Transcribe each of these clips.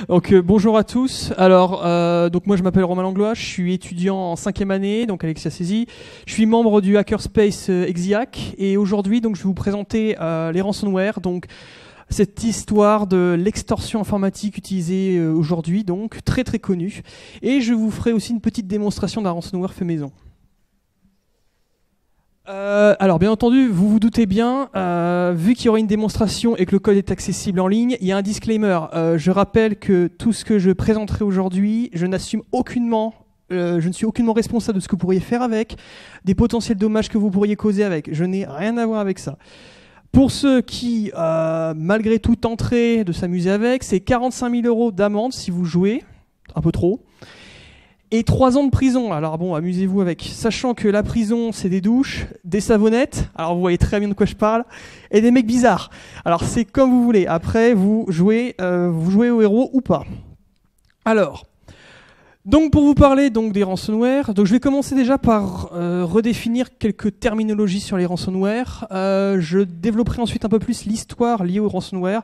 Donc bonjour à tous. Alors donc moi je m'appelle Romain Langlois, je suis étudiant en 5e année, donc Alexia Cesi. Je suis membre du hackerspace Exiac et aujourd'hui donc je vais vous présenter les ransomware, donc cette histoire de l'extorsion informatique utilisée aujourd'hui, donc très très connue. Et je vous ferai aussi une petite démonstration d'un ransomware fait maison. Alors bien entendu, vous vous doutez bien, vu qu'il y aura une démonstration et que le code est accessible en ligne, il y a un disclaimer. Je rappelle que tout ce que je présenterai aujourd'hui, je n'assume aucunement, je ne suis aucunement responsable de ce que vous pourriez faire avec, des potentiels dommages que vous pourriez causer avec. Je n'ai rien à voir avec ça. Pour ceux qui, malgré tout, tenteraient de s'amuser avec, c'est 45 000 € d'amende si vous jouez, un peu trop. Et 3 ans de prison, alors bon, amusez-vous avec. Sachant que la prison, c'est des douches, des savonnettes, alors vous voyez très bien de quoi je parle, et des mecs bizarres. Alors c'est comme vous voulez, après vous jouez au héros ou pas. Alors, donc pour vous parler donc des ransomware, donc je vais commencer déjà par redéfinir quelques terminologies sur les ransomware. Je développerai ensuite un peu plus l'histoire liée aux ransomware.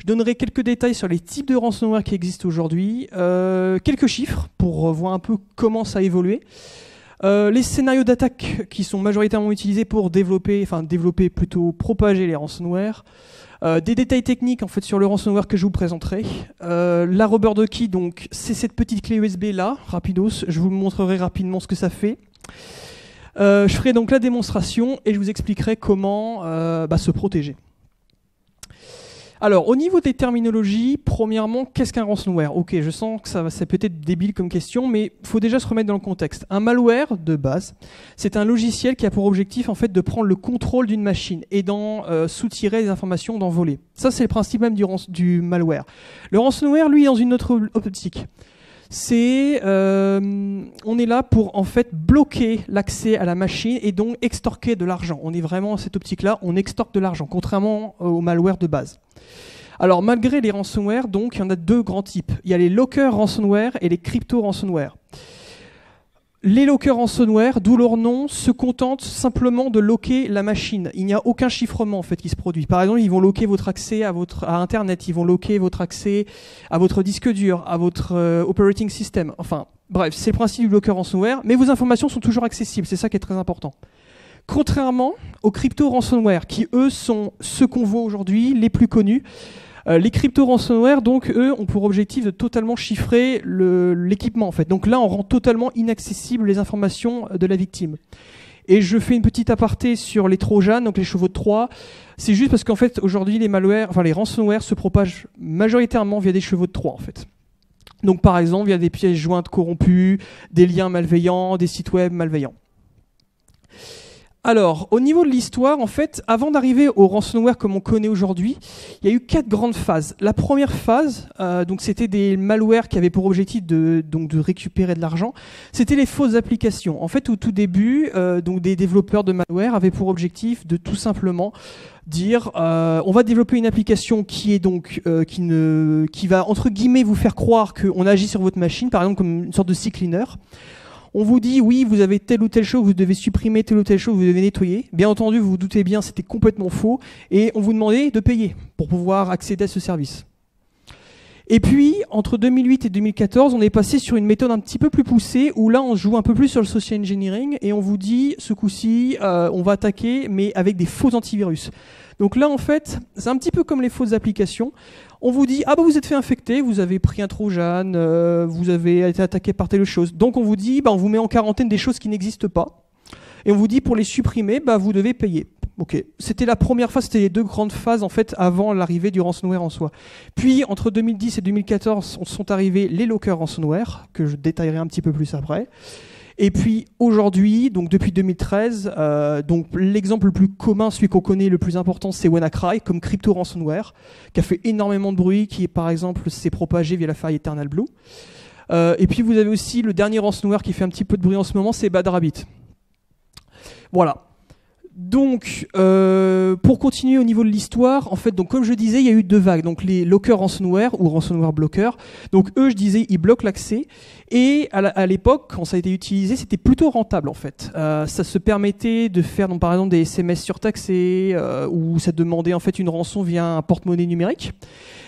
Je donnerai quelques détails sur les types de ransomware qui existent aujourd'hui, quelques chiffres pour voir un peu comment ça a évolué. Les scénarios d'attaque qui sont majoritairement utilisés pour propager les ransomware. Des détails techniques en fait sur le ransomware que je vous présenterai. La rubber ducky, donc c'est cette petite clé USB là, rapidos. Je vous montrerai rapidement ce que ça fait. Je ferai donc la démonstration et je vous expliquerai comment se protéger. Alors, au niveau des terminologies, premièrement, qu'est-ce qu'un ransomware? Ok, je sens que c'est peut-être débile comme question, mais il faut déjà se remettre dans le contexte. Un malware, de base, c'est un logiciel qui a pour objectif en fait, de prendre le contrôle d'une machine et d'en soutirer des informations, d'en voler. Ça, c'est le principe même du malware. Le ransomware, lui, est dans une autre optique. On est là pour en fait bloquer l'accès à la machine et donc extorquer de l'argent. On est vraiment dans cette optique-là, on extorque de l'argent, contrairement au malware de base. Alors malgré les ransomware, donc il y en a deux grands types. Il y a les locker ransomware et les crypto ransomware. Les locker ransomware, d'où leur nom, se contentent simplement de locker la machine. Il n'y a aucun chiffrement en fait qui se produit. Par exemple, ils vont locker votre accès à Internet, ils vont locker votre accès à votre disque dur, à votre operating system. Enfin, bref, c'est le principe du locker ransomware, mais vos informations sont toujours accessibles, c'est ça qui est très important. Contrairement aux crypto ransomware, qui eux sont ceux qu'on voit aujourd'hui, les plus connus. Les crypto ransomware, donc, eux, ont pour objectif de totalement chiffrer l'équipement, en fait. Donc là, on rend totalement inaccessibles les informations de la victime. Et je fais une petite aparté sur les Trojans, donc les chevaux de Troie. C'est juste parce qu'en fait, aujourd'hui, les ransomware se propagent majoritairement via des chevaux de Troie, en fait. Donc par exemple, via des pièces jointes corrompues, des liens malveillants, des sites web malveillants. Alors, au niveau de l'histoire, en fait, avant d'arriver au ransomware comme on connaît aujourd'hui, il y a eu 4 grandes phases. La première phase, donc c'était des malwares qui avaient pour objectif de récupérer de l'argent. C'était les fausses applications. En fait, au tout début, donc des développeurs de malware avaient pour objectif de tout simplement dire on va développer une application qui est donc qui va entre guillemets vous faire croire qu'on agit sur votre machine, par exemple comme une sorte de CCleaner. On vous dit, oui, vous avez telle ou telle chose, vous devez supprimer telle ou telle chose, vous devez nettoyer. Bien entendu, vous vous doutez bien, c'était complètement faux. Et on vous demandait de payer pour pouvoir accéder à ce service. Et puis, entre 2008 et 2014, on est passé sur une méthode un petit peu plus poussée, où là, on joue un peu plus sur le social engineering, et on vous dit, ce coup-ci, on va attaquer, mais avec des faux antivirus. Donc là, en fait, c'est un petit peu comme les fausses applications. On vous dit, ah bah vous êtes fait infecter, vous avez pris un Trojan, vous avez été attaqué par telle chose. Donc on vous dit, bah on vous met en quarantaine des choses qui n'existent pas. Et on vous dit, pour les supprimer, bah vous devez payer. Ok, c'était la première phase, c'était les 2 grandes phases en fait avant l'arrivée du ransomware en soi. Puis entre 2010 et 2014 sont arrivés les locker ransomware, que je détaillerai un petit peu plus après. Et puis aujourd'hui, donc depuis 2013, donc l'exemple le plus commun, celui qu'on connaît le plus important, c'est WannaCry, comme crypto ransomware, qui a fait énormément de bruit, qui par exemple s'est propagé via la faille Eternal Blue. Et puis vous avez aussi le dernier ransomware qui fait un petit peu de bruit en ce moment, c'est Bad Rabbit. Voilà. Donc, pour continuer au niveau de l'histoire, en fait, donc comme je disais, il y a eu 2 vagues. Donc les locker ransomware ou ransomware blocker. Donc eux, je disais, ils bloquent l'accès. Et à l'époque, quand ça a été utilisé, c'était plutôt rentable en fait. Ça se permettait de faire, donc, par exemple, des SMS surtaxés, où ça demandait en fait une rançon via un porte-monnaie numérique.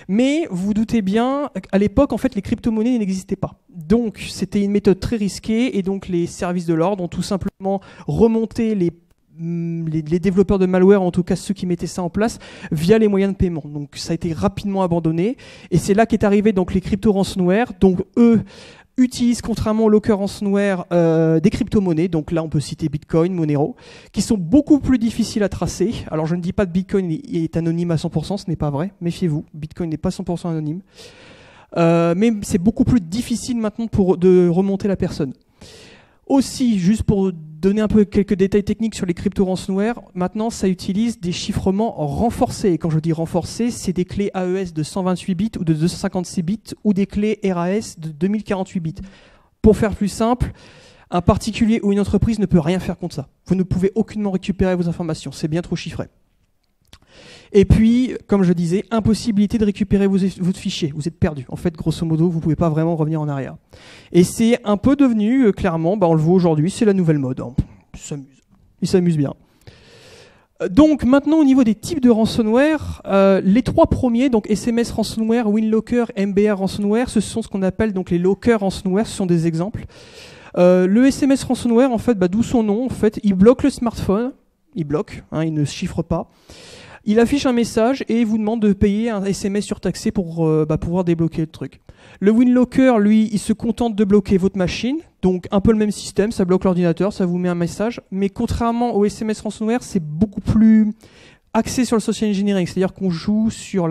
Mais vous vous doutez bien, à l'époque, en fait, les crypto-monnaies n'existaient pas. Donc, c'était une méthode très risquée, et donc les services de l'ordre ont tout simplement remonté les développeurs de malware, en tout cas ceux qui mettaient ça en place, via les moyens de paiement. Donc ça a été rapidement abandonné, et c'est là qu'est arrivé donc les crypto-ransomware. Donc eux utilisent, contrairement au locker ransomware, des crypto-monnaies. Donc là on peut citer Bitcoin, Monero, qui sont beaucoup plus difficiles à tracer. Alors je ne dis pas que Bitcoin est anonyme à 100%, ce n'est pas vrai, méfiez-vous, Bitcoin n'est pas 100% anonyme. Mais c'est beaucoup plus difficile maintenant de remonter la personne. Aussi, juste pour donner un peu quelques détails techniques sur les crypto-ransomware, maintenant ça utilise des chiffrements renforcés. Et quand je dis renforcés, c'est des clés AES de 128 bits ou de 256 bits ou des clés RAS de 2048 bits. Pour faire plus simple, un particulier ou une entreprise ne peut rien faire contre ça. Vous ne pouvez aucunement récupérer vos informations, c'est bien trop chiffré. Et puis, comme je disais, impossibilité de récupérer votre fichier. Vous êtes perdu. En fait, grosso modo, vous ne pouvez pas vraiment revenir en arrière. Et c'est un peu devenu, clairement, on le voit aujourd'hui, c'est la nouvelle mode. Ils s'amusent bien. Donc maintenant, au niveau des types de ransomware, les trois premiers, donc SMS ransomware, WinLocker, MBR ransomware, ce sont ce qu'on appelle donc les locker ransomware, ce sont des exemples. Le SMS ransomware, en fait, d'où son nom, en fait, il bloque le smartphone, il ne chiffre pas. Il affiche un message et vous demande de payer un SMS surtaxé pour pouvoir débloquer le truc. Le WinLocker, lui, il se contente de bloquer votre machine, donc un peu le même système, ça bloque l'ordinateur, ça vous met un message, mais contrairement au SMS ransomware, c'est beaucoup plus axé sur le social engineering, c'est-à-dire qu'on joue sur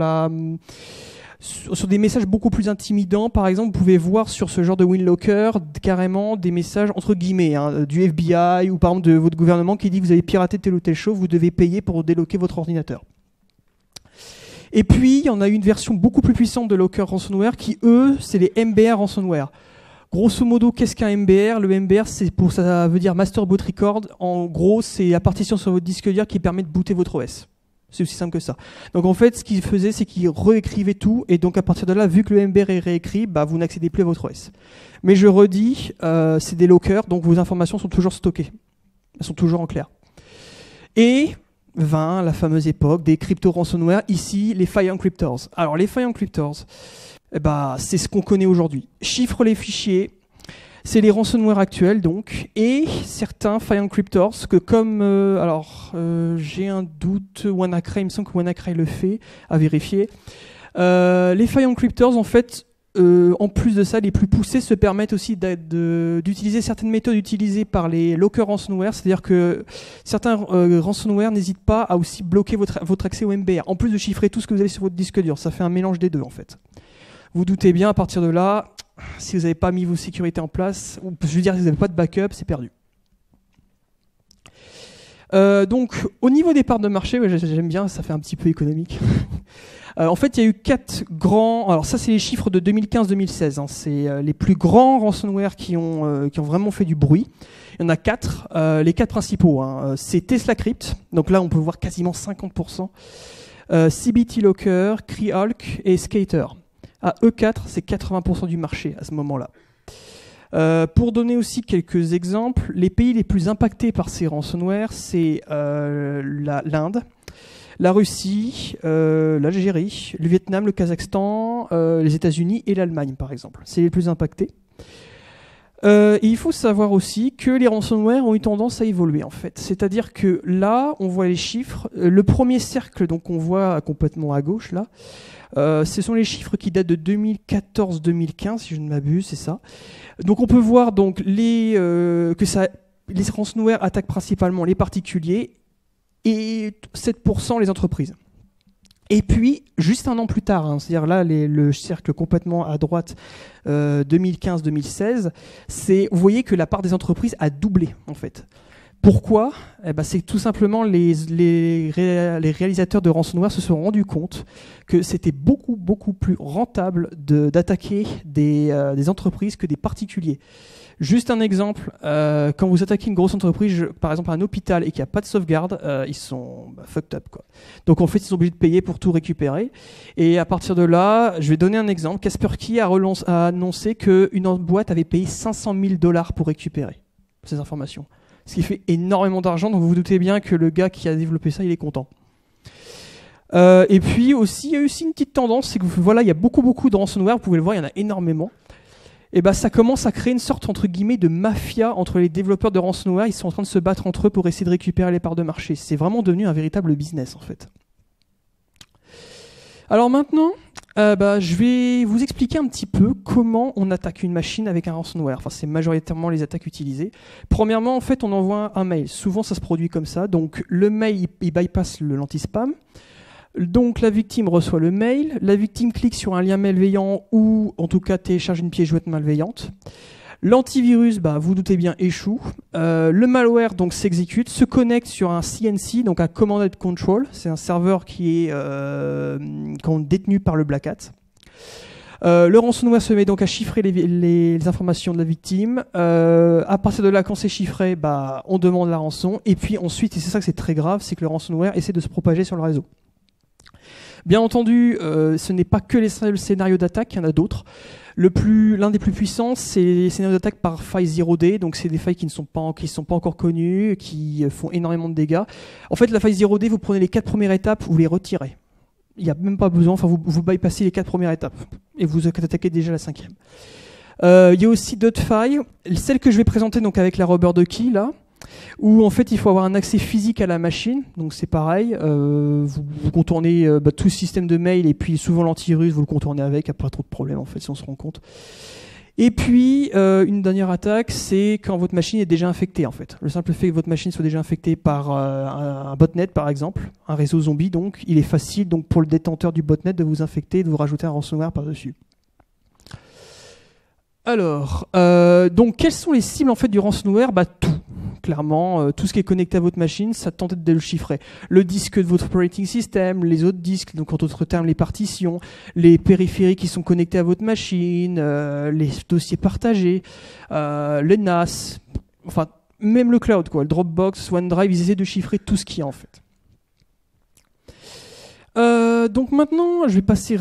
des messages beaucoup plus intimidants. Par exemple, vous pouvez voir sur ce genre de WinLocker carrément des messages entre guillemets du FBI ou par exemple de votre gouvernement qui dit que vous avez piraté telle ou telle chose, vous devez payer pour débloquer votre ordinateur. Et puis, il y en a une version beaucoup plus puissante de Locker ransomware qui, eux, c'est les MBR ransomware. Grosso modo, qu'est-ce qu'un MBR? Le MBR, ça veut dire Master Boot Record. En gros, c'est la partition sur votre disque dur qui permet de booter votre OS. C'est aussi simple que ça. Donc en fait, ce qu'il faisait, c'est qu'il réécrivait tout, et donc à partir de là, vu que le MBR est réécrit, vous n'accédez plus à votre OS. Mais je redis, c'est des lockers, donc vos informations sont toujours stockées. Elles sont toujours en clair. Et vint la fameuse époque des crypto-ransomware, ici les file encryptors. Alors les file encryptors, c'est ce qu'on connaît aujourd'hui. Chiffrent les fichiers, c'est les ransomware actuels donc, et certains file encryptors que comme, j'ai un doute, WannaCry, il me semble que WannaCry le fait, à vérifier. Les file encryptors en fait, en plus de ça, les plus poussés se permettent aussi d'utiliser certaines méthodes utilisées par les locker ransomware, c'est-à-dire que certains ransomware n'hésitent pas à aussi bloquer votre accès au MBR, en plus de chiffrer tout ce que vous avez sur votre disque dur. Ça fait un mélange des deux en fait. Vous doutez bien, à partir de là, si vous n'avez pas mis vos sécurités en place, ou je veux dire, si vous n'avez pas de backup, c'est perdu. Donc, au niveau des parts de marché, j'aime bien, ça fait un petit peu économique. En fait, il y a eu 4 grands... Alors ça, c'est les chiffres de 2015-2016. C'est les plus grands ransomware qui ont vraiment fait du bruit. Il y en a 4. Les 4 principaux, c'est TeslaCrypt. Donc là, on peut voir quasiment 50%. CBT Locker, Creehulk et Skater. À E4, c'est 80% du marché à ce moment-là. Pour donner aussi quelques exemples, les pays les plus impactés par ces ransomware, c'est l'Inde, la Russie, l'Algérie, le Vietnam, le Kazakhstan, les États-Unis et l'Allemagne, par exemple. C'est les plus impactés. Et il faut savoir aussi que les ransomware ont eu tendance à évoluer, en fait. C'est-à-dire que là, on voit les chiffres. Le premier cercle, donc on voit complètement à gauche, là, ce sont les chiffres qui datent de 2014-2015, si je ne m'abuse, c'est ça. Donc on peut voir donc les ransomware attaquent principalement les particuliers et 7% les entreprises. Et puis, juste un an plus tard, c'est-à-dire là, le cercle complètement à droite, 2015-2016, vous voyez que la part des entreprises a doublé, en fait. Pourquoi ? C'est tout simplement les réalisateurs de ransomware se sont rendus compte que c'était beaucoup, beaucoup plus rentable d'attaquer des entreprises que des particuliers. Juste un exemple, quand vous attaquez une grosse entreprise, par exemple un hôpital, et qu'il n'y a pas de sauvegarde, ils sont fucked up, quoi. Donc en fait, ils sont obligés de payer pour tout récupérer. Et à partir de là, je vais donner un exemple. Kaspersky a annoncé qu'une boîte avait payé $500 000 pour récupérer ces informations. Ce qui fait énormément d'argent, donc vous vous doutez bien que le gars qui a développé ça, il est content. Et puis aussi, il y a aussi une petite tendance, c'est que voilà, il y a beaucoup de ransomware, vous pouvez le voir, il y en a énormément. Et ça commence à créer une sorte entre guillemets de mafia entre les développeurs de ransomware. Ils sont en train de se battre entre eux pour essayer de récupérer les parts de marché. C'est vraiment devenu un véritable business en fait. Alors maintenant, je vais vous expliquer un petit peu comment on attaque une machine avec un ransomware. Enfin, c'est majoritairement les attaques utilisées. Premièrement, en fait, on envoie un mail. Souvent, ça se produit comme ça. Donc, le mail, il bypass l'anti-spam. Donc la victime reçoit le mail, la victime clique sur un lien malveillant ou en tout cas télécharge une pièce jointe malveillante. L'antivirus, vous doutez bien, échoue. Le malware donc s'exécute, se connecte sur un CNC, donc un Command and Control. C'est un serveur qui est détenu par le Black Hat. Le ransomware se met donc à chiffrer les informations de la victime. À partir de là, quand c'est chiffré, on demande la rançon. Et puis ensuite, et c'est ça que c'est très grave, c'est que le ransomware essaie de se propager sur le réseau. Bien entendu, ce n'est pas que les seuls scénarios d'attaque, il y en a d'autres. L'un des plus puissants, c'est les scénarios d'attaque par faille 0D. Donc c'est des failles qui ne sont pas encore connues, qui font énormément de dégâts. En fait, la faille 0D, vous prenez les 4 premières étapes, vous les retirez. Il n'y a même pas besoin, vous bypassez les 4 premières étapes et vous attaquez déjà la 5e. Il y a aussi d'autres failles. Celle que je vais présenter donc avec la rubber ducky là, où en fait il faut avoir un accès physique à la machine, donc c'est pareil, vous contournez tout le système de mail et puis souvent l'antivirus vous le contournez avec, il n'y a pas trop de problème en fait si on se rend compte. Et puis une dernière attaque, c'est quand votre machine est déjà infectée en fait. Le simple fait que votre machine soit déjà infectée par un botnet par exemple, un réseau zombie, donc il est facile donc pour le détenteur du botnet de vous infecter et de vous rajouter un ransomware par-dessus. Alors, donc quelles sont les cibles en fait du ransomware? Tout. Clairement, tout ce qui est connecté à votre machine, ça tente de le chiffrer. Le disque de votre operating system, les autres disques, donc en d'autres termes les partitions, les périphériques qui sont connectés à votre machine, les dossiers partagés, les NAS, enfin même le cloud, le Dropbox, OneDrive, ils essaient de chiffrer tout ce qu'il y a en fait. Donc maintenant, je vais passer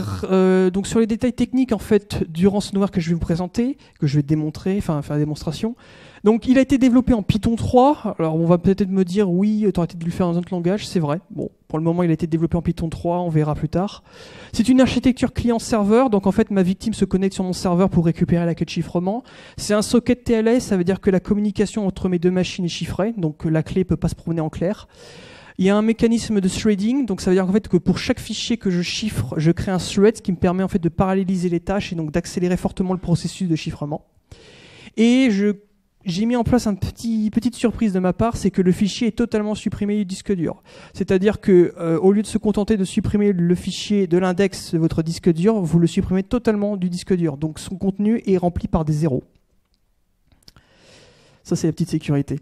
donc sur les détails techniques en fait du ransomware que je vais vous présenter, que je vais démontrer, faire la démonstration. Donc il a été développé en Python 3. Alors on va peut-être me dire oui, tu aurais peut-être dû le faire dans un autre langage, c'est vrai. Bon, pour le moment il a été développé en Python 3, on verra plus tard. C'est une architecture client-serveur, donc en fait ma victime se connecte sur mon serveur pour récupérer la clé de chiffrement. C'est un socket TLS, ça veut dire que la communication entre mes deux machines est chiffrée, donc la clé ne peut pas se promener en clair. Il y a un mécanisme de threading, donc ça veut dire en fait que pour chaque fichier que je chiffre, je crée un thread qui me permet en fait de paralléliser les tâches et donc d'accélérer fortement le processus de chiffrement. Et j'ai mis en place une petite surprise de ma part, c'est que le fichier est totalement supprimé du disque dur. C'est-à-dire que au lieu de se contenter de supprimer le fichier de l'index de votre disque dur, vous le supprimez totalement du disque dur. Donc son contenu est rempli par des zéros. Ça c'est la petite sécurité.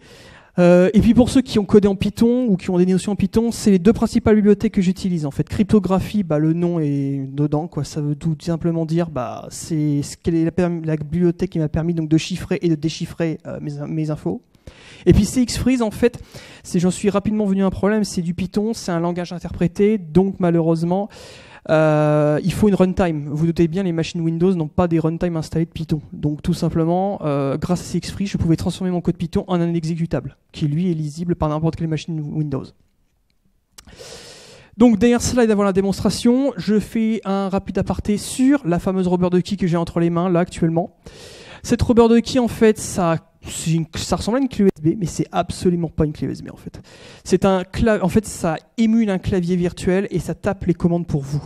Et puis pour ceux qui ont codé en Python ou qui ont des notions en Python, c'est les deux principales bibliothèques que j'utilise. En fait, cryptographie, le nom est dedans, ça veut tout simplement dire, c'est la bibliothèque qui m'a permis donc de chiffrer et de déchiffrer mes infos. Et puis CXFreeze, en fait, j'en suis rapidement venu à un problème, c'est du Python, c'est un langage interprété, donc malheureusement, il faut une runtime. Vous doutez bien, les machines Windows n'ont pas des runtimes installés de Python. Donc tout simplement, grâce à CXFreeze, je pouvais transformer mon code Python en un exécutable, qui lui est lisible par n'importe quelle machine Windows. Donc dernière slide avant la démonstration, je fais un rapide aparté sur la fameuse rubber ducky que j'ai entre les mains là actuellement. Cette rubber ducky, en fait, ça ressemble à une clé USB, mais c'est absolument pas une clé USB en fait. En fait, ça émule un clavier virtuel et ça tape les commandes pour vous.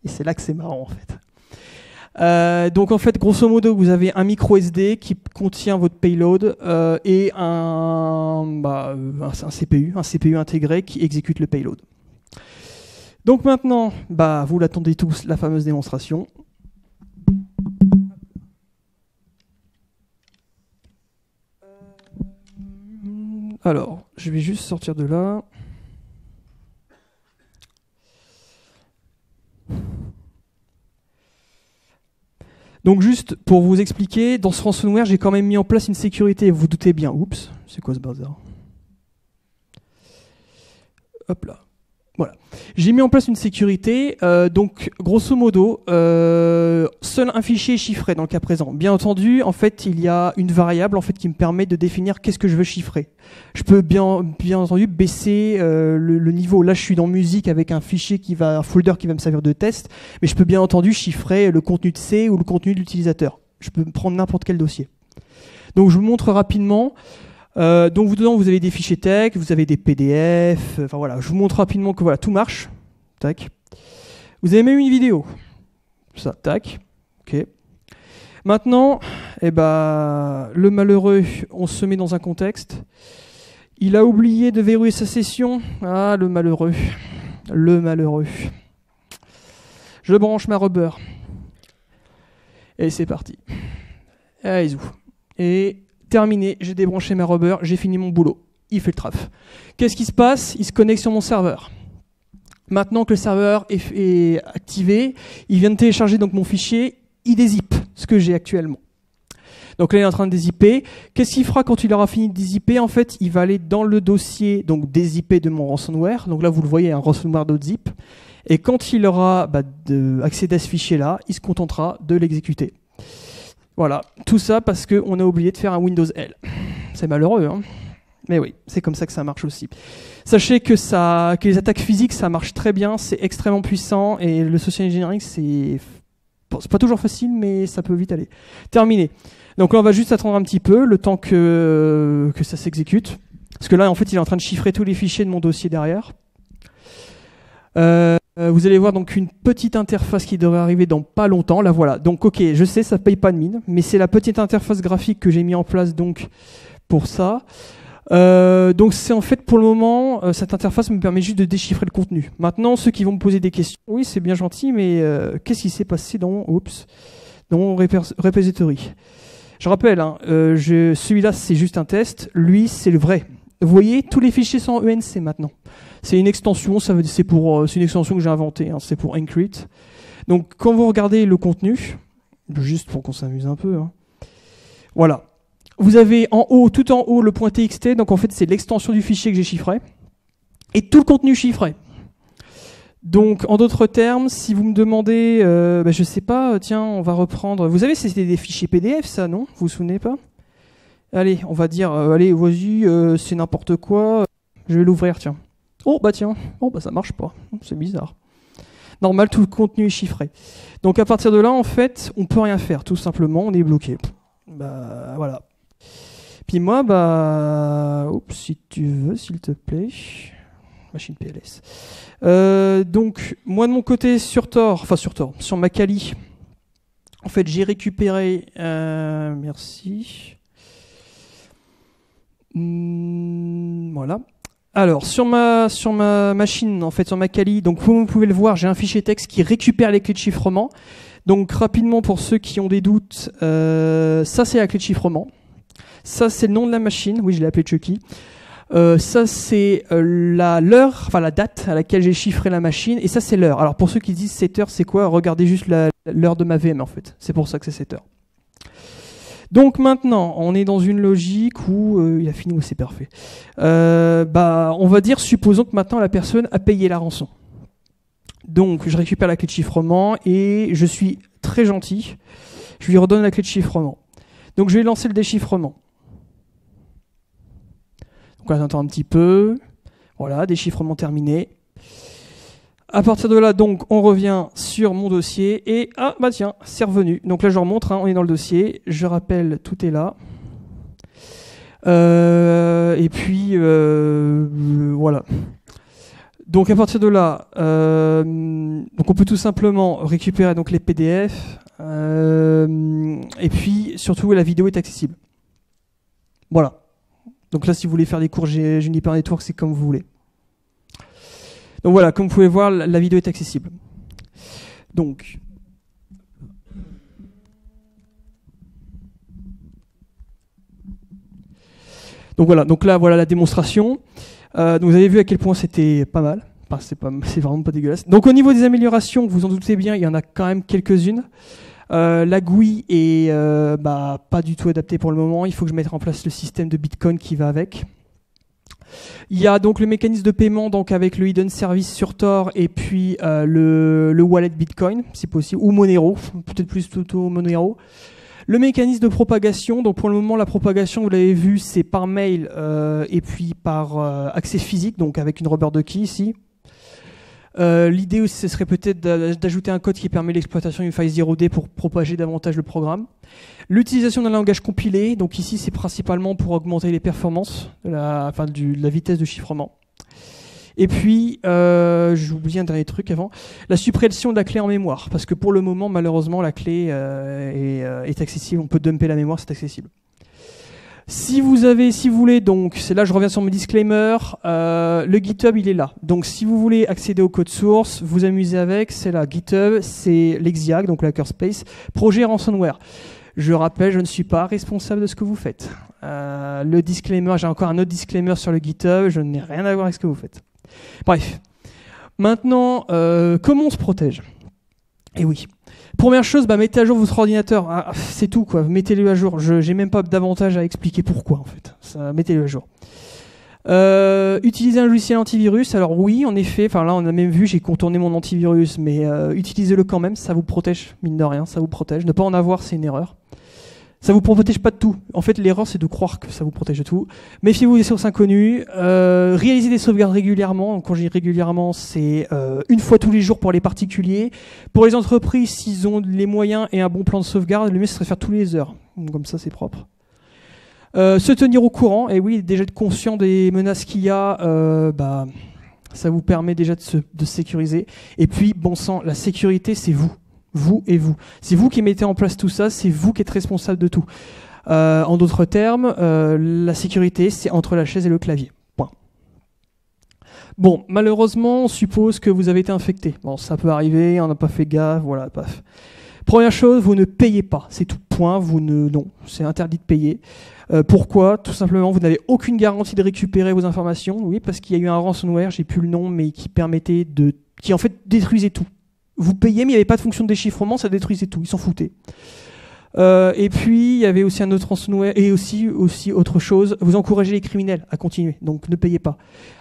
Et c'est là que c'est marrant en fait. Donc en fait, grosso modo, vous avez un micro SD qui contient votre payload et un CPU intégré qui exécute le payload. Donc maintenant, vous l'attendez tous, la fameuse démonstration. Alors, je vais juste sortir de là. Donc juste pour vous expliquer, dans ce ransomware, j'ai quand même mis en place une sécurité. Vous vous doutez bien. Oups, c'est quoi ce bazar? Hop là. Voilà. J'ai mis en place une sécurité, donc grosso modo, seul un fichier est chiffré dans le cas présent. Bien entendu, en fait, il y a une variable en fait qui me permet de définir qu'est-ce que je veux chiffrer. Je peux bien entendu baisser le niveau. Là, je suis dans musique avec un fichier un folder qui va me servir de test, mais je peux bien entendu chiffrer le contenu de C ou le contenu de l'utilisateur. Je peux prendre n'importe quel dossier. Donc, je vous montre rapidement. Donc dedans vous avez des fichiers texte, vous avez des PDF, enfin voilà, je vous montre rapidement que voilà, tout marche. Tac. Vous avez même une vidéo. Ça, tac. OK. Maintenant, le malheureux, on se met dans un contexte. Il a oublié de verrouiller sa session. Ah, le malheureux. Le malheureux. Je branche ma rubber. Et c'est parti. Allez, et terminé, j'ai débranché ma rubber, j'ai fini mon boulot. Il fait le traf. Qu'est-ce qui se passe? Il se connecte sur mon serveur. Maintenant que le serveur est activé, il vient de télécharger donc mon fichier, il dézippe ce que j'ai actuellement. Donc là, il est en train de dézipper. Qu'est-ce qu'il fera quand il aura fini de dézipper? En fait, il va aller dans le dossier donc dézippé de mon ransomware. Donc là, vous le voyez, un ransomware.zip. Et quand il aura accédé à ce fichier-là, il se contentera de l'exécuter. Voilà, tout ça parce qu'on a oublié de faire un Windows L. C'est malheureux, hein. Mais oui, c'est comme ça que ça marche aussi. Sachez que les attaques physiques, ça marche très bien, c'est extrêmement puissant, et le social engineering, c'est pas toujours facile, mais ça peut vite aller. Terminé. Donc là, on va juste attendre un petit peu, le temps que ça s'exécute. Parce que là, en fait, il est en train de chiffrer tous les fichiers de mon dossier derrière. Vous allez voir donc une petite interface qui devrait arriver dans pas longtemps. Là voilà. Donc ok, je sais, ça paye pas de mine, mais c'est la petite interface graphique que j'ai mis en place donc pour ça. Donc c'est en fait pour le moment, cette interface me permet juste de déchiffrer le contenu. Maintenant, ceux qui vont me poser des questions, oui c'est bien gentil, mais qu'est-ce qui s'est passé dans mon repository? Je rappelle, hein, celui-là c'est juste un test, lui c'est le vrai. Vous voyez, tous les fichiers sont en ENC maintenant. C'est une extension, c'est une extension que j'ai inventée, hein, c'est pour Encrypt. Donc quand vous regardez le contenu, juste pour qu'on s'amuse un peu, hein, voilà. Vous avez tout en haut le point .txt, donc en fait c'est l'extension du fichier que j'ai chiffré, et tout le contenu chiffré. Donc en d'autres termes, si vous me demandez, je sais pas, tiens, on va reprendre. Vous savez, c'était des fichiers PDF, ça, non? Vous vous souvenez pas? Allez, on va dire, allez, vas-y, c'est n'importe quoi. Je vais l'ouvrir, tiens. Oh, bah tiens, ça marche pas. C'est bizarre. Normal, tout le contenu est chiffré. Donc à partir de là, en fait, on peut rien faire, tout simplement, on est bloqué. Voilà. Puis moi, si tu veux, s'il te plaît. Machine PLS. Donc, moi de mon côté, sur ma Kali, en fait, j'ai récupéré... merci. Voilà. Alors, sur ma machine, en fait, sur ma Kali, donc comme vous pouvez le voir, j'ai un fichier texte qui récupère les clés de chiffrement. Donc, rapidement, pour ceux qui ont des doutes, ça, c'est la clé de chiffrement. Ça, c'est le nom de la machine. Oui, je l'ai appelé Chucky. Ça, c'est la date à laquelle j'ai chiffré la machine. Et ça, c'est l'heure. Alors, pour ceux qui disent 7 heures, c'est quoi? Regardez juste l'heure de ma VM, en fait. C'est pour ça que c'est 7 heures. Donc maintenant, on est dans une logique où il a fini, c'est parfait. On va dire, supposons que maintenant la personne a payé la rançon. Donc je récupère la clé de chiffrement et je suis très gentil. Je lui redonne la clé de chiffrement. Donc je vais lancer le déchiffrement. Donc on attend un petit peu. Voilà, déchiffrement terminé. À partir de là, donc, on revient sur mon dossier et tiens, c'est revenu. Donc là, je remontre, hein, on est dans le dossier. Je rappelle, tout est là. Et puis, voilà. Donc à partir de là, donc on peut tout simplement récupérer donc les PDF. Et puis, surtout, la vidéo est accessible. Voilà. Donc là, si vous voulez faire des cours Juniper Network, c'est comme vous voulez. Donc voilà, comme vous pouvez voir, la vidéo est accessible. Donc voilà, donc là voilà la démonstration. Donc vous avez vu à quel point c'était pas mal. Enfin, c'est vraiment pas dégueulasse. Donc au niveau des améliorations, vous en doutez bien, il y en a quand même quelques-unes. La GUI est pas du tout adaptée pour le moment. Il faut que je mette en place le système de Bitcoin qui va avec. Il y a donc le mécanisme de paiement donc avec le hidden service sur Tor et puis le wallet Bitcoin, si possible, ou Monero, peut-être plus plutôt Monero. Le mécanisme de propagation, donc pour le moment la propagation, vous l'avez vu, c'est par mail et puis par accès physique, donc avec une rubber ducky ici. L'idée aussi, ce serait peut-être d'ajouter un code qui permet l'exploitation d'une faille 0D pour propager davantage le programme. L'utilisation d'un langage compilé, donc ici c'est principalement pour augmenter les performances, de la vitesse de chiffrement. Et puis, j'ai oublié un dernier truc avant, la suppression de la clé en mémoire, parce que pour le moment, malheureusement, la clé est accessible, on peut dumper la mémoire, c'est accessible. Si vous voulez, donc, c'est là je reviens sur mon disclaimer, le GitHub il est là. Donc si vous voulez accéder au code source, vous amuser avec, c'est là. GitHub, c'est l'Exiac, donc le hackerspace, projet ransomware. Je rappelle, je ne suis pas responsable de ce que vous faites. Le disclaimer, j'ai encore un autre disclaimer sur le GitHub, je n'ai rien à voir avec ce que vous faites. Bref. Maintenant, comment on se protège ? Et oui. Première chose, mettez à jour votre ordinateur. C'est tout, quoi. Mettez-le à jour. Je n'ai même pas davantage à expliquer pourquoi, en fait. Mettez-le à jour. Utilisez un logiciel antivirus. Alors oui, en effet, là on a même vu, j'ai contourné mon antivirus, mais utilisez-le quand même, ça vous protège, mine de rien, ça vous protège. Ne pas en avoir, c'est une erreur. Ça vous protège pas de tout. En fait, l'erreur, c'est de croire que ça vous protège de tout. Méfiez-vous des sources inconnues. Réalisez des sauvegardes régulièrement. Donc, quand je dis régulièrement, c'est une fois tous les jours pour les particuliers. Pour les entreprises, s'ils ont les moyens et un bon plan de sauvegarde, le mieux, ce serait de faire tous les heures. Donc, comme ça, c'est propre. Se tenir au courant. Et oui, déjà être conscient des menaces qu'il y a, ça vous permet déjà de se sécuriser. Et puis, bon sang, la sécurité, c'est vous. Vous et vous. C'est vous qui mettez en place tout ça, c'est vous qui êtes responsable de tout. En d'autres termes, la sécurité, c'est entre la chaise et le clavier. Point. Bon, malheureusement, on suppose que vous avez été infecté. Bon, ça peut arriver, on n'a pas fait gaffe, voilà, paf. Première chose, vous ne payez pas, c'est tout. Point, non, c'est interdit de payer. Pourquoi ? Tout simplement, vous n'avez aucune garantie de récupérer vos informations. Oui, parce qu'il y a eu un ransomware, j'ai plus le nom, mais qui en fait détruisait tout. Vous payez, mais il n'y avait pas de fonction de déchiffrement, ça détruisait tout, ils s'en foutaient. Et puis, il y avait aussi un autre ransomware, et aussi autre chose, vous encouragez les criminels à continuer, donc ne payez pas.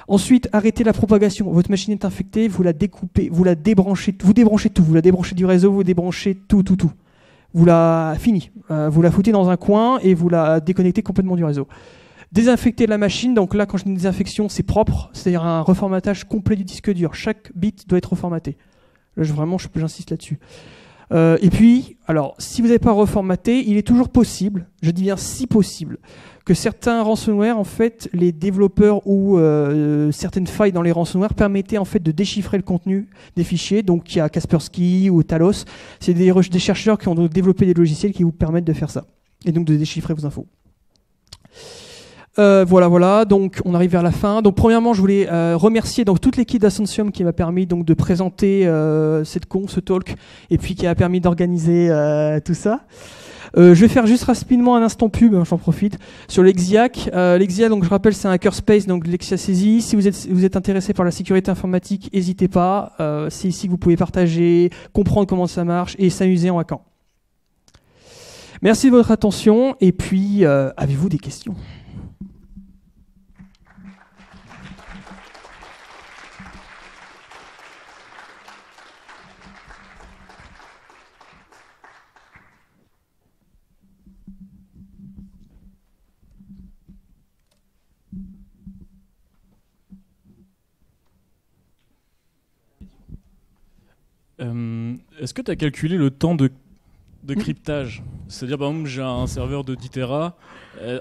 Ensuite, arrêtez la propagation. Votre machine est infectée, vous la découpez, vous débranchez tout, vous la débranchez du réseau, vous débranchez tout. Vous la foutez dans un coin et vous la déconnectez complètement du réseau. Désinfecter la machine, donc là, quand je dis désinfection, c'est propre, c'est-à-dire un reformatage complet du disque dur. Chaque bit doit être reformaté. Là, j'insiste là-dessus. Et puis, alors, si vous n'avez pas reformaté, il est toujours possible, je dis bien si possible, que certains ransomware, en fait, les développeurs ou certaines failles dans les ransomware permettaient en fait de déchiffrer le contenu des fichiers. Donc, il y a Kaspersky ou Talos, c'est des chercheurs qui ont donc développé des logiciels qui vous permettent de faire ça et donc de déchiffrer vos infos. Voilà, donc on arrive vers la fin. Donc premièrement, je voulais remercier donc toute l'équipe d'Ascensium qui m'a permis donc de présenter ce talk et puis qui a permis d'organiser tout ça. Je vais faire juste rapidement un instant pub, j'en profite, sur l'Exiac. L'Exiac, donc je rappelle, c'est un hackerspace, donc l'Exiac-saisie. Si vous êtes intéressé par la sécurité informatique, n'hésitez pas. C'est ici que vous pouvez partager, comprendre comment ça marche et s'amuser en hackant. Merci de votre attention et puis avez-vous des questions ? Est-ce que tu as calculé le temps de cryptage ? C'est-à-dire, par exemple, j'ai un serveur de 10 Tera,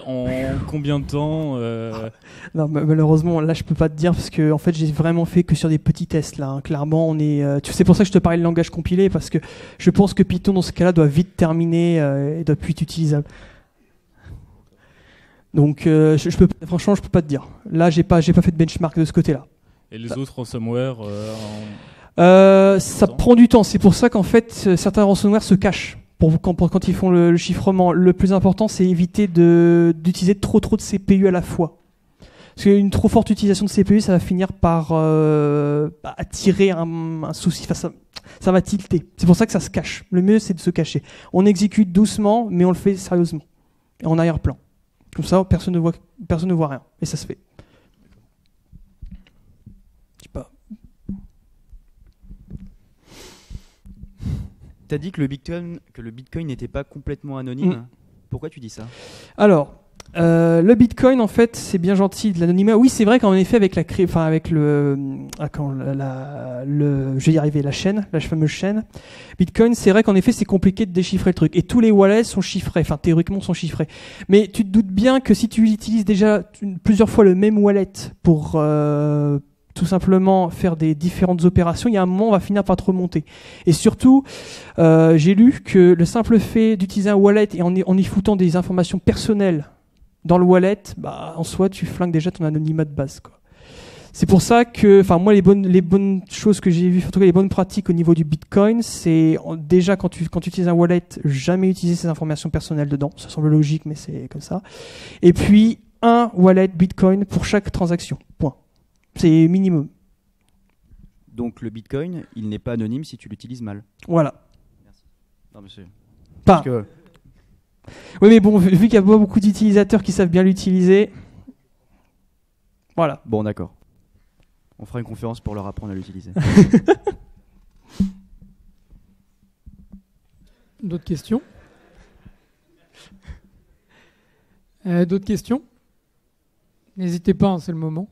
en combien de temps Non, malheureusement, là, je peux pas te dire parce que en fait, j'ai vraiment fait que sur des petits tests. Là, hein. Clairement, c'est pour ça que je te parlais de langage compilé parce que je pense que Python, dans ce cas-là, doit vite terminer et doit plus être utilisable. Donc, franchement, je peux pas te dire. Là, j'ai pas fait de benchmark de ce côté-là. Et les autres ransomware ça prend du temps. C'est pour ça qu'en fait, certains ransomware se cachent quand ils font le chiffrement. Le plus important, c'est éviter d'utiliser trop de CPU à la fois. Parce qu'une trop forte utilisation de CPU, ça va finir par attirer un souci. Enfin, ça va tilter. C'est pour ça que ça se cache. Le mieux, c'est de se cacher. On exécute doucement, mais on le fait sérieusement. Et en arrière-plan. Comme ça, personne ne voit rien. Et ça se fait. t'as dit que le Bitcoin n'était pas complètement anonyme. Pourquoi tu dis ça? Alors, le Bitcoin, en fait, c'est bien gentil de l'anonymat. Oui, c'est vrai qu'en effet, avec je vais y arriver, la fameuse chaîne Bitcoin, c'est vrai qu'en effet, c'est compliqué de déchiffrer le truc. Et tous les wallets sont chiffrés, enfin, théoriquement, sont chiffrés. Mais tu te doutes bien que si tu utilises déjà plusieurs fois le même wallet pour tout simplement faire des différentes opérations, il y a un moment, on va finir par te remonter. Et surtout, j'ai lu que le simple fait d'utiliser un wallet et en y foutant des informations personnelles dans le wallet, en soi, tu flingues déjà ton anonymat de base, quoi. C'est pour ça que, moi, les bonnes choses que j'ai vues, en tout cas les bonnes pratiques au niveau du Bitcoin, c'est déjà quand tu utilises un wallet, jamais utiliser ces informations personnelles dedans. Ça semble logique, mais c'est comme ça. Et puis, un wallet Bitcoin pour chaque transaction. Point. C'est minimum. Donc le Bitcoin, il n'est pas anonyme si tu l'utilises mal. Voilà. Merci. Non, monsieur. Pas. Oui, mais bon, vu qu'il y a pas beaucoup d'utilisateurs qui savent bien l'utiliser, voilà. Bon, d'accord. On fera une conférence pour leur apprendre à l'utiliser. D'autres questions? D'autres questions? N'hésitez pas, hein, c'est le moment.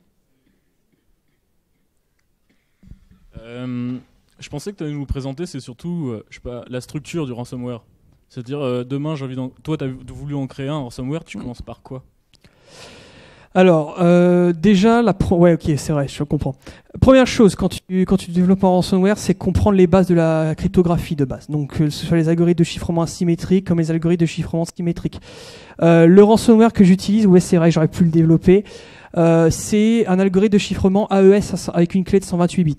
Je pensais que tu allais nous présenter, c'est surtout la structure du ransomware. C'est-à-dire, demain, toi, tu as voulu en créer un ransomware, tu commences par quoi? Alors, déjà, ouais, ok, c'est vrai, je comprends. Première chose, quand tu développes un ransomware, c'est comprendre les bases de la cryptographie de base. Donc, que ce soit les algorithmes de chiffrement asymétrique comme les algorithmes de chiffrement symétrique. Le ransomware que j'utilise, ouais, c'est vrai, j'aurais pu le développer. C'est un algorithme de chiffrement AES avec une clé de 128 bits.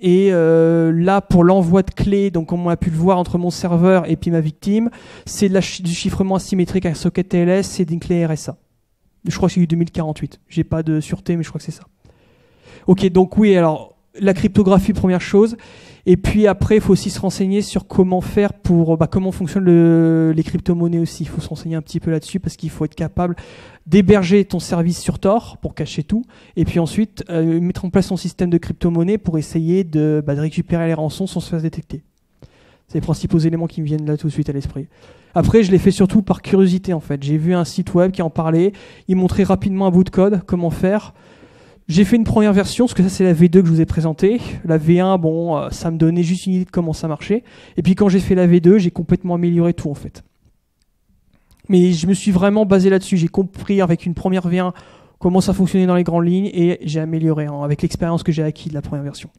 Et là, pour l'envoi de clés, donc comme on a pu le voir entre mon serveur et puis ma victime, c'est du chiffrement asymétrique avec socket TLS, c'est d'une clé RSA. Je crois que c'est du 2048. J'ai pas de sûreté, mais je crois que c'est ça. Ok, donc oui, alors la cryptographie, première chose. Et puis après, il faut aussi se renseigner sur comment faire comment fonctionnent les crypto-monnaies aussi. Il faut se renseigner un petit peu là-dessus parce qu'il faut être capable d'héberger ton service sur Tor pour cacher tout. Et puis ensuite, mettre en place son système de crypto-monnaie pour essayer de récupérer les rançons sans se faire détecter. C'est les principaux éléments qui me viennent là tout de suite à l'esprit. Après, je l'ai fait surtout par curiosité en fait. J'ai vu un site web qui en parlait. Il montrait rapidement un bout de code, comment faire. J'ai fait une première version, parce que ça c'est la V2 que je vous ai présentée. La V1, ça me donnait juste une idée de comment ça marchait. Et puis quand j'ai fait la V2, j'ai complètement amélioré tout en fait. Mais je me suis vraiment basé là-dessus. J'ai compris avec une première V1 comment ça fonctionnait dans les grandes lignes et j'ai amélioré avec l'expérience que j'ai acquis de la première version.